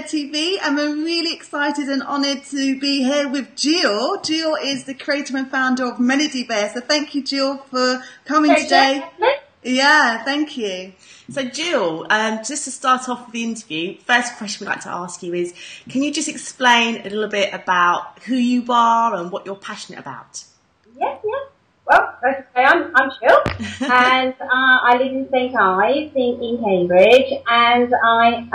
Dancepreneur TV, and we're really excited and honoured to be here with Jill. Jill is the creator and founder of Melody Bear. So thank you, Jill, for coming today. Yeah, thank you. So Jill, just to start off the interview, first question we'd like to ask you is, can you just explain a little bit about who you are and what you're passionate about? Yeah. Well, first of all, I'm Jill, and I live in St Ives in Cambridge, and I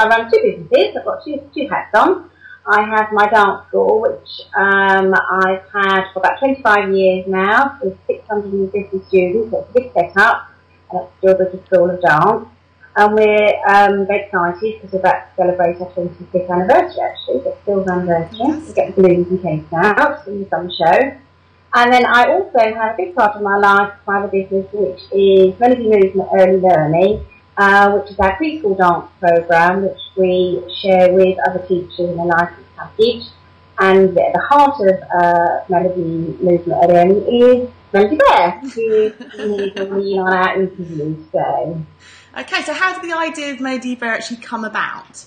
run two businesses. I've got two hats on. I have my dance school, which I've had for about 25 years now, with 650 students. It's a big setup, and it's still the School of Dance. And we're very excited because we're about to celebrate our 25th anniversary, actually, so it's still an anniversary. We're getting balloons and cakes out in the summer show. And then I also have a big part of my life, private business, which is Melody Movement Early Learning, which is our preschool dance programme, which we share with other teachers in a licensed package. And at the heart of Melody Movement Early Learning is Melody Bear, who is on our interview today. Okay, so how did the idea of Melody Bear actually come about?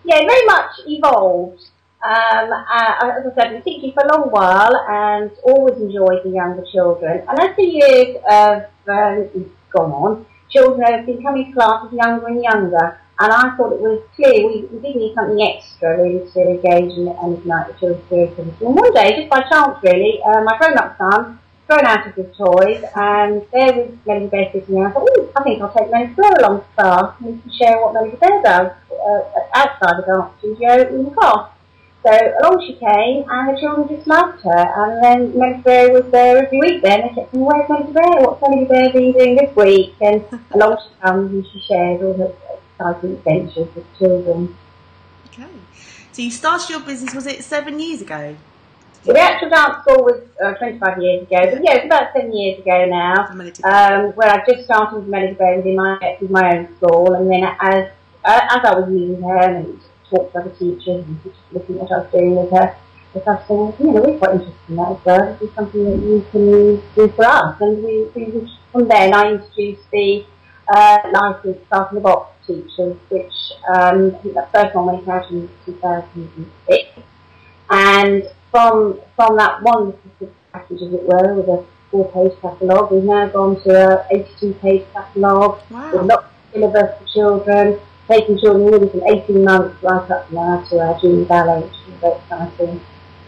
Yeah, very much evolved. As I said, I've been teaching for a long while and always enjoyed the younger children. And as the years have gone on, children have been coming to classes younger and younger. And I thought it was clear we did need something extra really to engage and ignite the children's creativity. And one day, just by chance really, my grown-up son thrown out of his toys, and there was Melody Bear sitting there. I thought, oh, I think I'll take Melody Bear along to class and we can share what Melody Bear does outside the dance studio in the class. So along she came, and the children just loved her. And then Melody Bear was there every week then. They kept saying, where's Melody Bear? What's Melody Bear been doing this week? And along she comes and she shares all her exciting adventures with children. Okay. So you started your business, was it 7 years ago? Well, the actual dance school was 25 years ago. But yeah, it's about 7 years ago now. Where I just started with Melody Bear with my own school. And then as I was using her and talked to other teachers and looking at what I was doing with her, I was saying, we're quite interested in that as well. This is something that you can do for us. And from then I introduced the licensed Start in the Box teachers, which I think that first one went out in 2006. And from that one package, as it were, with a 4-page catalogue, we've now gone to an 82-page catalogue with lots of syllabus for children, taking children really from 18 months right up now to our junior ballet, which is very exciting.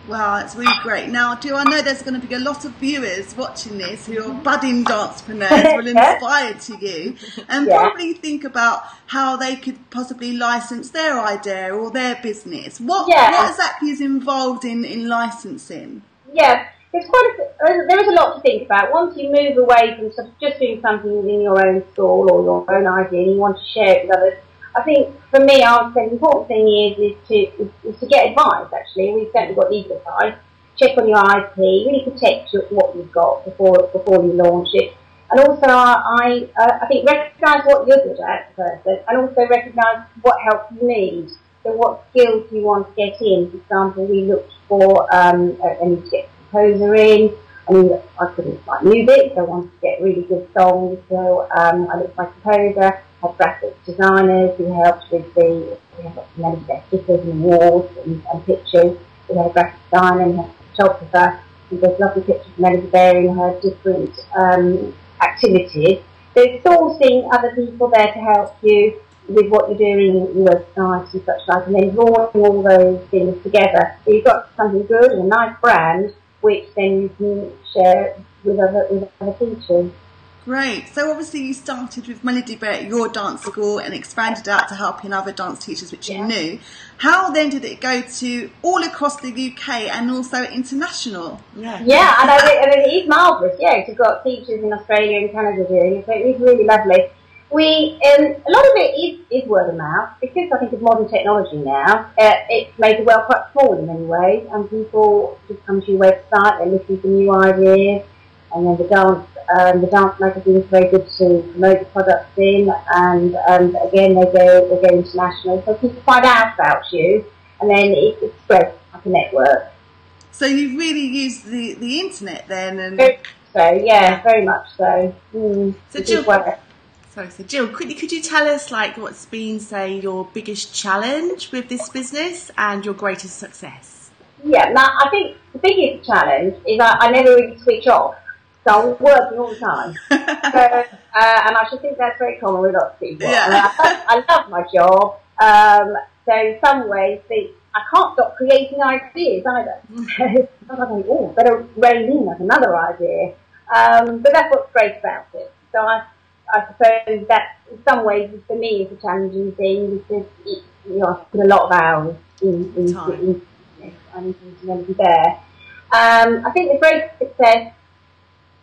Wow, that's really great. Now, I know there's going to be a lot of viewers watching this who are budding dancepreneurs, will inspire to you, and probably think about how they could possibly license their idea or their business. What exactly is involved in licensing? Yeah, there is a lot to think about. Once you move away from sort of just doing something within your own school or your own idea and you want to share it with others, I think for me, I would say the important thing is to get advice. Actually, we've certainly got legal advice. Check on your IP, really protect what you've got before you launch it. And also, I think recognise what you're good at first, and also recognise what help you need. So, what skills you want to get in. For example, we looked for I need to get a composer in. I couldn't write music, so I wanted to get really good songs. So I looked for my composer. Had graphic designers who helped with we had lots of Melody Bear stickers and awards and pictures. We had a graphic designer and a photographer, and there's lovely pictures of Melody Bear in her different activities. So sourcing other people there to help you with what you're doing in your website and such like, and then drawing all those things together. So you've got something good and a nice brand, which then you can share with other teachers. Great. So obviously you started with Melody Bear at your dance school and expanded out to helping other dance teachers, which you knew. How then did it go to all across the UK and also international? Yeah, and it is marvellous. Yeah, you've got teachers in Australia and Canada doing it, so it is really lovely. A lot of it is word of mouth, because I think of modern technology now. It's made the world quite small in many ways, and people just come to your website, they're looking for new ideas, and then the dance magazine is very good to promote the products in, and again they go international, so people find out about you, and then it spreads like a network. So you've really used the internet then, and so yeah, very much so. So So Jill, could you tell us like what's been, say, your biggest challenge with this business and your greatest success? Yeah, now I think the biggest challenge is I never really switch off. So I'm working all the time. And I should think that's very common with lots of people. Yeah. I love my job. So in some ways, I can't stop creating ideas either. I'm thinking, oh, better rein in, that's another idea. But that's what's great about it. So I suppose that in some ways for me is a challenging thing because I put a lot of hours in I need to be there. I think the great success,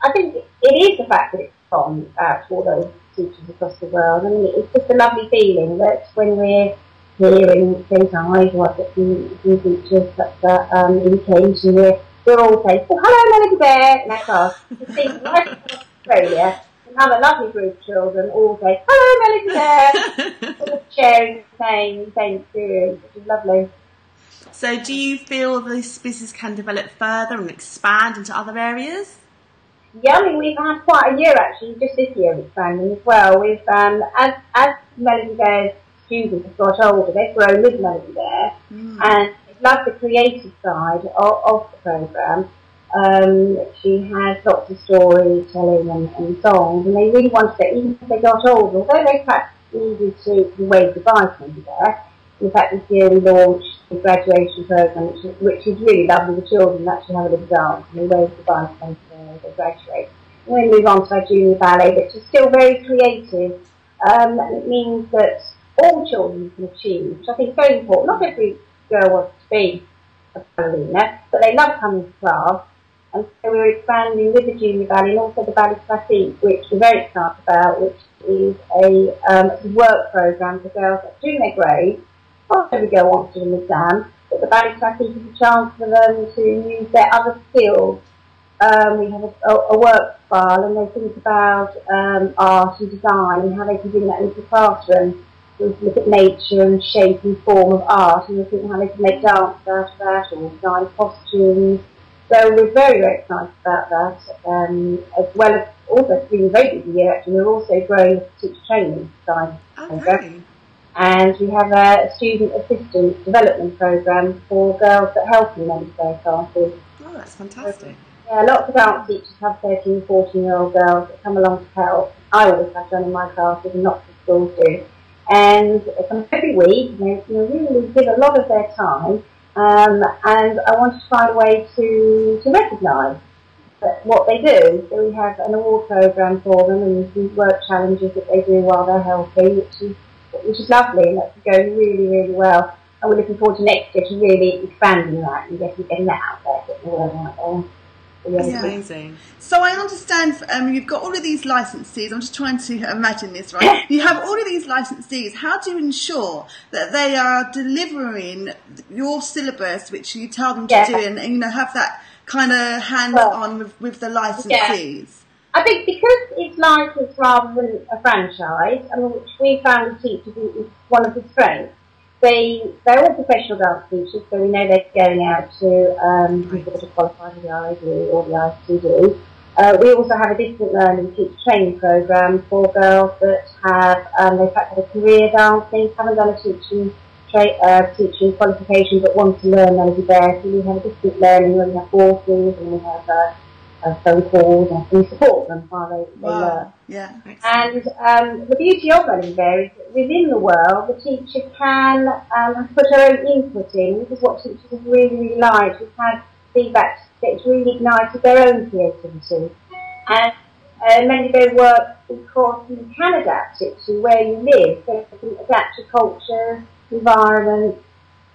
I think it is the fact that it's gone out to all those teachers across the world. I mean, it's just a lovely feeling that when we're here in St. Ives, or a few teachers in Kent, and we're all saying, oh, hello, Melody Bear, in our class. You see, right across Australia, another lovely group of children all say, hello, Melody Bear, all sharing the same experience, which is lovely. So do you feel this business can develop further and expand into other areas? Yeah, I mean, we've had quite a year actually, just this year expanding as well. We've, as Melody Bear's students have got older, they've grown with Melody Bear, and they've loved the creative side of the programme. She has lots of storytelling and songs, and they really wanted to, even if they got older, although they perhaps needed to wave goodbye to Melody Bear. In fact, this year we launched the graduation programme, which is really lovely. The children actually have a little dance and they wave goodbye to them when they graduate. And then move on to our junior ballet, which is still very creative. And it means that all children can achieve, which I think is very important. Not every girl wants to be a ballerina, but they love coming to class. And so we're expanding with the junior ballet and also the ballet classique, which we're very excited about, which is a work programme for girls that do their grades. Not every girl wants to do an exam, but the ballet classique is a chance for them to use their other skills. We have a work file, and they think about art and design and how they can bring that into the classroom. We look at nature and shape and form of art, and we think how they can make dance out of that or design costumes. So we're very, very excited about that, as well as also it's been a very busy year actually. We're also growing the teacher training side. Okay. And we have a student assistant development programme for girls that help in Melody Bear classes. Oh, that's fantastic. Yeah, lots of dance teachers have 13, 14-year-old girls that come along to help. I always have done in my classes, and lots of schools do. And every week, they really give a lot of their time, and I want to find a way to recognise what they do. So we have an award programme for them, and these work challenges that they do while they're healthy, which is lovely, and that's going really, really well. And we're looking forward to next year to really expanding that and getting that out there, getting the word out there. That's amazing. So I understand you've got all of these licensees. I'm just trying to imagine this, right? You have all of these licensees. How do you ensure that they are delivering your syllabus, which you tell them to do, and have that kind of hands-on with the licensees? Yeah. I think because it's licensed rather than a franchise, which we found the teachers is one of the strengths. They're all professional dance teachers, so we know they're going out to people that are qualified with the IID or the ICD. We also have a distant learning teacher training programme for girls that have they've had a career dancing, haven't done a teaching qualification but want to learn Melody Bear. So we have a distant learning where we have courses and we have phone calls, and we support them while they learn. Yeah. And the beauty of Melody Bear is that within the world, the teacher can put her own input in. This is what teachers have really, really liked. We've had feedback that's really ignited their own creativity. And Melody Bear works because you can adapt it to where you live. So you can adapt to culture, environment.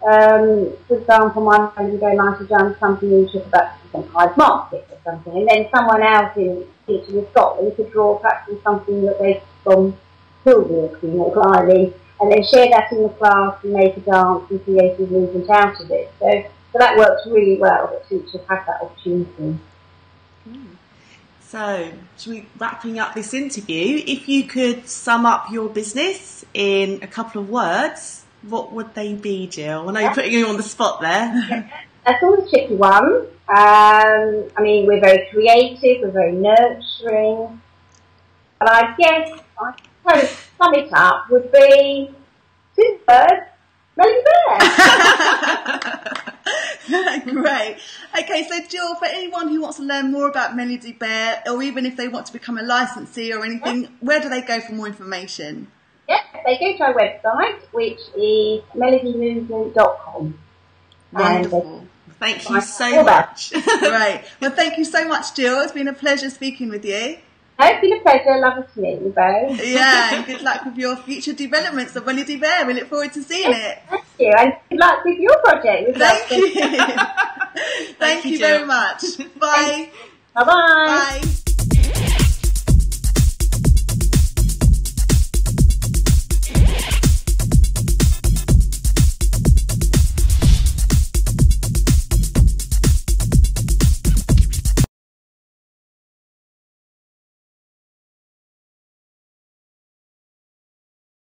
For example, my Melody Bear might have done something interesting about some Hyde Market or something, and then someone else teaching in Scotland could draw perhaps from something that they've gone hill walking or climbing, and then share that in the class and make a dance and creative movement out of it. So that works really well, that teachers have that opportunity. So, wrapping up this interview, if you could sum up your business in a couple of words, what would they be, Jill? I know you're putting you on the spot there. That's always a tricky one. We're very creative, we're very nurturing. But I guess I to sum it up would be 2 words, Melody Bear. Great. Okay, so Jill, for anyone who wants to learn more about Melody Bear, or even if they want to become a licensee or anything, where do they go for more information? Yes, they go to our website, which is melodymovement.com. Wonderful. Thank you so much. Great. Well, thank you so much, Jill. It's been a pleasure speaking with you. It's been a pleasure. Lovely to meet you both. Yeah, and good luck with your future developments of Melody Bear. We look forward to seeing it. Thank you, and good luck with your project. Thank you. Thank you very much. Bye. Bye-bye. Bye.